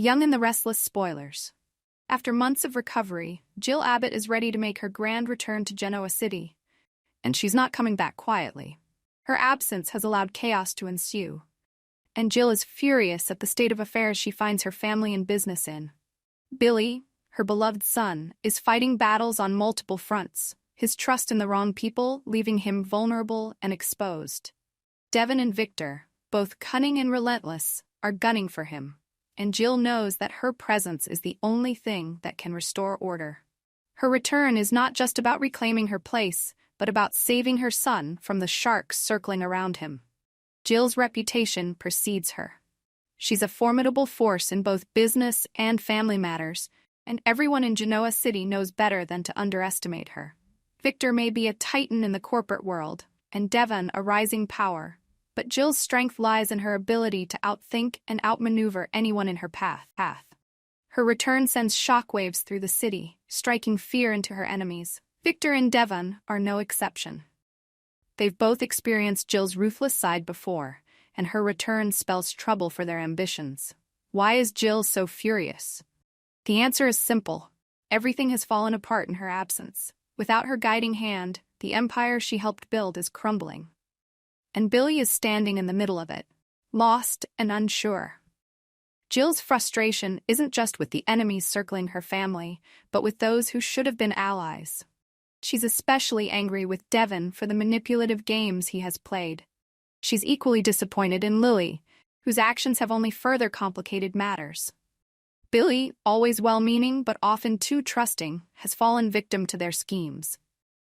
Young and the Restless spoilers. After months of recovery, Jill Abbott is ready to make her grand return to Genoa City. And she's not coming back quietly. Her absence has allowed chaos to ensue. And Jill is furious at the state of affairs she finds her family and business in. Billy, her beloved son, is fighting battles on multiple fronts, his trust in the wrong people leaving him vulnerable and exposed. Devon and Victor, both cunning and relentless, are gunning for him, and Jill knows that her presence is the only thing that can restore order. Her return is not just about reclaiming her place, but about saving her son from the sharks circling around him. Jill's reputation precedes her. She's a formidable force in both business and family matters, and everyone in Genoa City knows better than to underestimate her. Victor may be a titan in the corporate world, and Devon a rising power, but Jill's strength lies in her ability to outthink and outmaneuver anyone in her path. Her return sends shockwaves through the city, striking fear into her enemies. Victor and Devon are no exception. They've both experienced Jill's ruthless side before, and her return spells trouble for their ambitions. Why is Jill so furious? The answer is simple. Everything has fallen apart in her absence. Without her guiding hand, the empire she helped build is crumbling. And Billy is standing in the middle of it, lost and unsure. Jill's frustration isn't just with the enemies circling her family, but with those who should have been allies. She's especially angry with Devon for the manipulative games he has played. She's equally disappointed in Lily, whose actions have only further complicated matters. Billy, always well-meaning but often too trusting, has fallen victim to their schemes.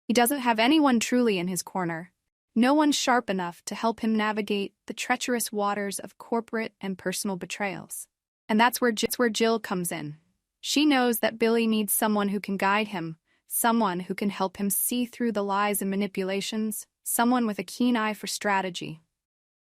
He doesn't have anyone truly in his corner, no one sharp enough to help him navigate the treacherous waters of corporate and personal betrayals. And that's where Jill comes in. She knows that Billy needs someone who can guide him, someone who can help him see through the lies and manipulations, someone with a keen eye for strategy.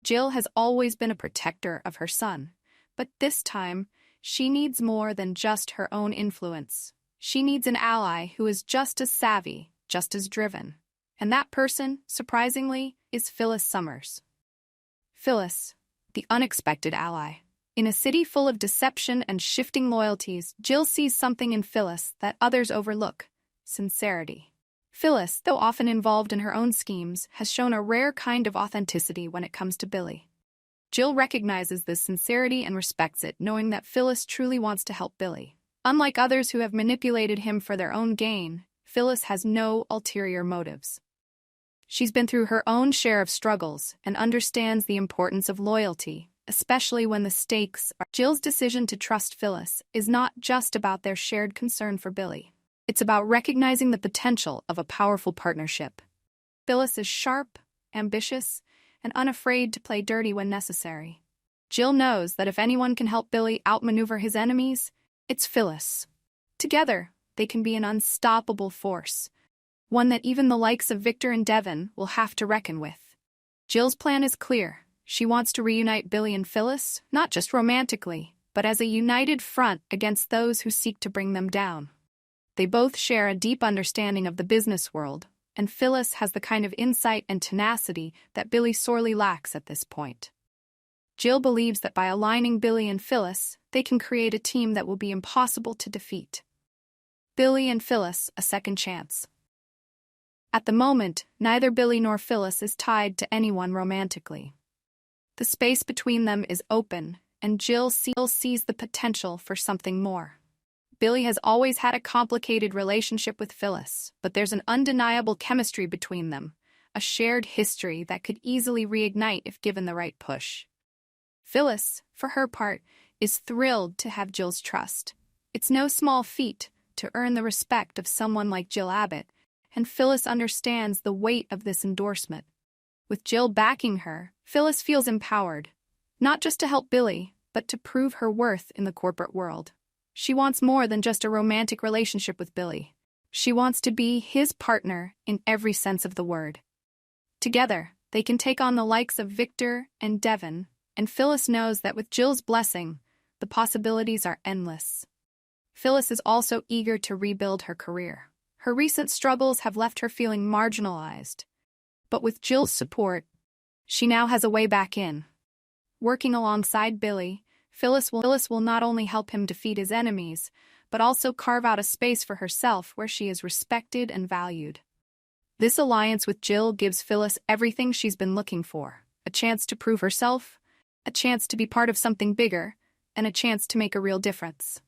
Jill has always been a protector of her son, but this time, she needs more than just her own influence. She needs an ally who is just as savvy, just as driven. And that person, surprisingly, is Phyllis Summers. Phyllis, the unexpected ally. In a city full of deception and shifting loyalties, Jill sees something in Phyllis that others overlook: sincerity. Phyllis, though often involved in her own schemes, has shown a rare kind of authenticity when it comes to Billy. Jill recognizes this sincerity and respects it, knowing that Phyllis truly wants to help Billy. Unlike others who have manipulated him for their own gain, Phyllis has no ulterior motives. She's been through her own share of struggles and understands the importance of loyalty, especially when the stakes are. Jill's decision to trust Phyllis is not just about their shared concern for Billy. It's about recognizing the potential of a powerful partnership. Phyllis is sharp, ambitious, and unafraid to play dirty when necessary. Jill knows that if anyone can help Billy outmaneuver his enemies, it's Phyllis. Together, they can be an unstoppable force, one that even the likes of Victor and Devon will have to reckon with. Jill's plan is clear. She wants to reunite Billy and Phyllis, not just romantically, but as a united front against those who seek to bring them down. They both share a deep understanding of the business world, and Phyllis has the kind of insight and tenacity that Billy sorely lacks at this point. Jill believes that by aligning Billy and Phyllis, they can create a team that will be impossible to defeat. Billy and Phyllis, a second chance. At the moment, neither Billy nor Phyllis is tied to anyone romantically. The space between them is open, and Jill sees the potential for something more. Billy has always had a complicated relationship with Phyllis, but there's an undeniable chemistry between them, a shared history that could easily reignite if given the right push. Phyllis, for her part, is thrilled to have Jill's trust. It's no small feat to earn the respect of someone like Jill Abbott, and Phyllis understands the weight of this endorsement. With Jill backing her, Phyllis feels empowered, not just to help Billy, but to prove her worth in the corporate world. She wants more than just a romantic relationship with Billy. She wants to be his partner in every sense of the word. Together, they can take on the likes of Victor and Devon, and Phyllis knows that with Jill's blessing, the possibilities are endless. Phyllis is also eager to rebuild her career. Her recent struggles have left her feeling marginalized. But with Jill's support, she now has a way back in. Working alongside Billy, Phyllis will not only help him defeat his enemies, but also carve out a space for herself where she is respected and valued. This alliance with Jill gives Phyllis everything she's been looking for: a chance to prove herself, a chance to be part of something bigger, and a chance to make a real difference.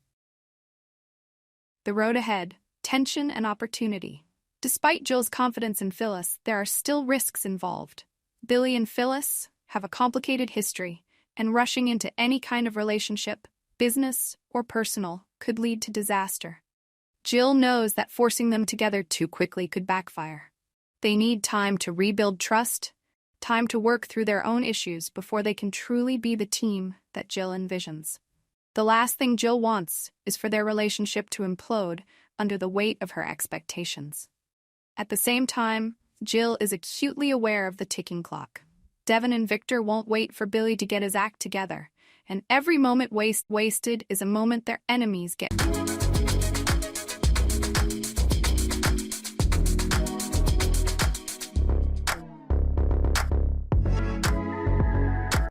The road ahead: tension and opportunity. Despite Jill's confidence in Phyllis, there are still risks involved. Billy and Phyllis have a complicated history, and rushing into any kind of relationship, business or personal, could lead to disaster. Jill knows that forcing them together too quickly could backfire. They need time to rebuild trust, time to work through their own issues before they can truly be the team that Jill envisions. The last thing Jill wants is for their relationship to implode under the weight of her expectations. At the same time, Jill is acutely aware of the ticking clock. Devon and Victor won't wait for Billy to get his act together, and every moment wasted is a moment their enemies get.